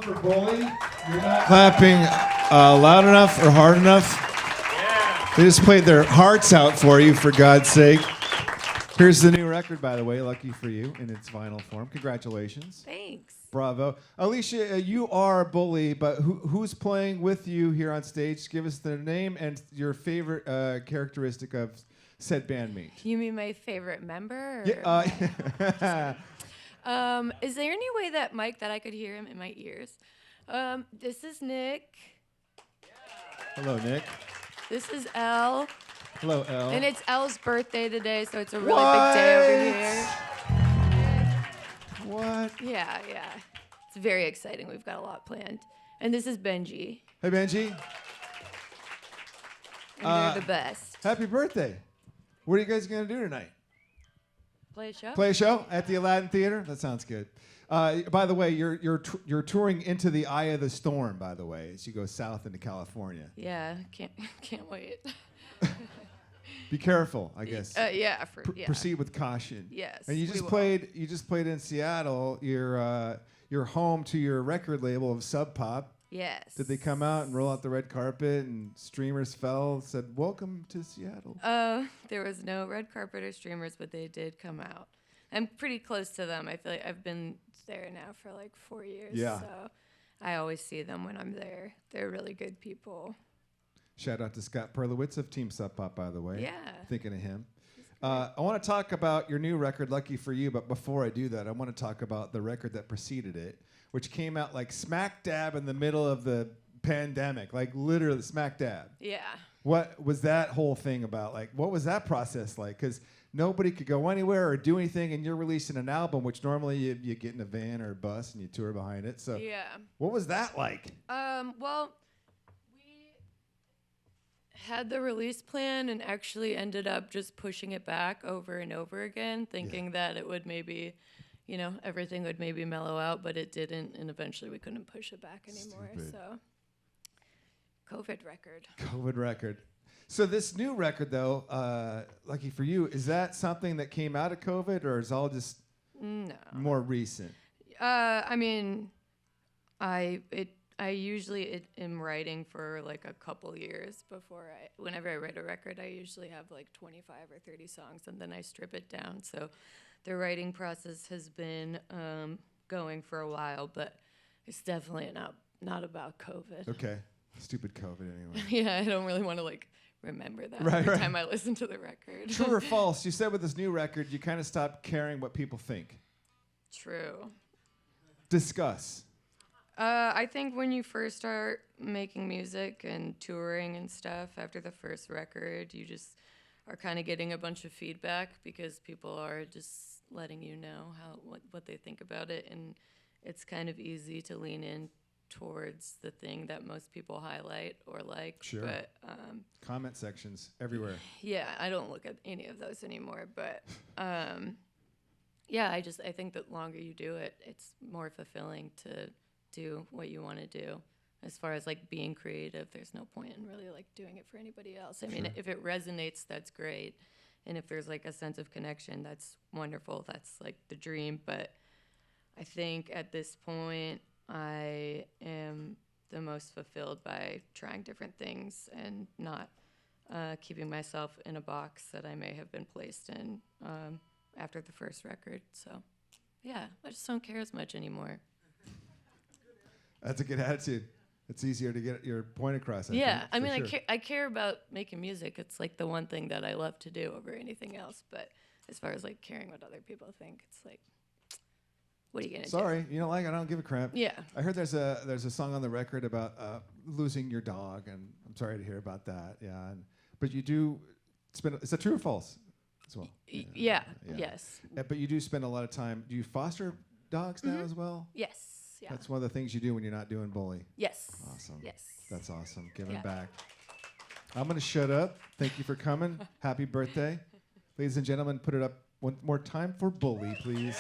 for Bully. You're not clapping loud enough or hard enough. Yeah. They just played their hearts out for you, for God's sake. Here's the new record, by the way, Lucky for You, in its vinyl form. Congratulations. Thanks. Bravo. Alicia, you are Bully, but who's playing with you here on stage? Give us their name and your favorite characteristic of said bandmate. You mean my favorite member? Or Yeah. is there any way that I could hear him in my ears? This is Nick. Hello, Nick. This is Elle. Hello, Elle. And it's Elle's birthday today, so it's a really big day over here. What? Yeah. It's very exciting. We've got a lot planned. And this is Benji. Hey, Benji. And they're the best. Happy birthday. What are you guys going to do tonight? Play a show? Play a show at the Aladdin Theater? That sounds good. By the way, you're touring into the eye of the storm, by the way, as you go south into California. Yeah, can't wait. Be careful, I guess. Yeah. Proceed with caution. Yes. And you just played in Seattle. You're home to your record label of Sub Pop. Yes. Did they come out and roll out the red carpet and streamers said, "Welcome to Seattle"? There was no red carpet or streamers, but they did come out. I'm pretty close to them. I feel like I've been there now for like 4 years. Yeah. So I always see them when I'm there. They're really good people. Shout out to Scott Perlowitz of Team Sub Pop, by the way. Yeah. Thinking of him. I want to talk about your new record, Lucky for You, but before I do that, I want to talk about the record that preceded it, which came out like smack dab in the middle of the pandemic, like literally smack dab. Yeah. What was that whole thing about? Like, what was that process like? Because nobody could go anywhere or do anything, and you're releasing an album, which normally you get in a van or a bus and you tour behind it. So yeah. What was that like? Well, we had the release plan and actually ended up just pushing it back over and over again, thinking that it would maybe, everything would maybe mellow out, but it didn't, and eventually we couldn't push it back anymore. Stupid. So, COVID record. So this new record, though, Lucky for You, is that something that came out of COVID, or is it all just more recent? I mean, I usually am writing for like a couple years before whenever I write a record, I usually have like 25 or 30 songs, and then I strip it down. So the writing process has been going for a while, but it's definitely not about COVID. Okay. Stupid COVID anyway. Yeah, I don't really want to like remember that every time I listen to the record. True or false? You said with this new record, you kind of stopped caring what people think. True. Discuss. I think when you first start making music and touring and stuff, after the first record, you just are kind of getting a bunch of feedback because people are just letting you know what they think about it, and it's kind of easy to lean in towards the thing that most people highlight or like. Sure. But comment sections everywhere. Yeah, I don't look at any of those anymore. But yeah, I think the longer you do it, it's more fulfilling to do what you want to do. As far as like being creative, there's no point in really like doing it for anybody else. I mean, if it resonates, that's great. And if there's like a sense of connection, that's wonderful. That's like the dream. But I think at this point, I am the most fulfilled by trying different things and not keeping myself in a box that I may have been placed in after the first record. So, yeah, I just don't care as much anymore. That's a good attitude. It's easier to get your point across. I mean, I care about making music. It's like the one thing that I love to do over anything else. But as far as like caring what other people think, it's like, what are you gonna do? Sorry, you don't like it, I don't give a crap. Yeah. I heard there's a song on the record about losing your dog, and I'm sorry to hear about that. Yeah, but you do spend. Is that true or false? As well. Yeah. Yes. But you do spend a lot of time. Do you foster dogs now as well? Yes. Yeah. That's one of the things you do when you're not doing Bully. Yes. Awesome. Yes. That's awesome. Giving back. I'm gonna shut up. Thank you for coming. Happy birthday, ladies and gentlemen. Put it up one more time for Bully, please.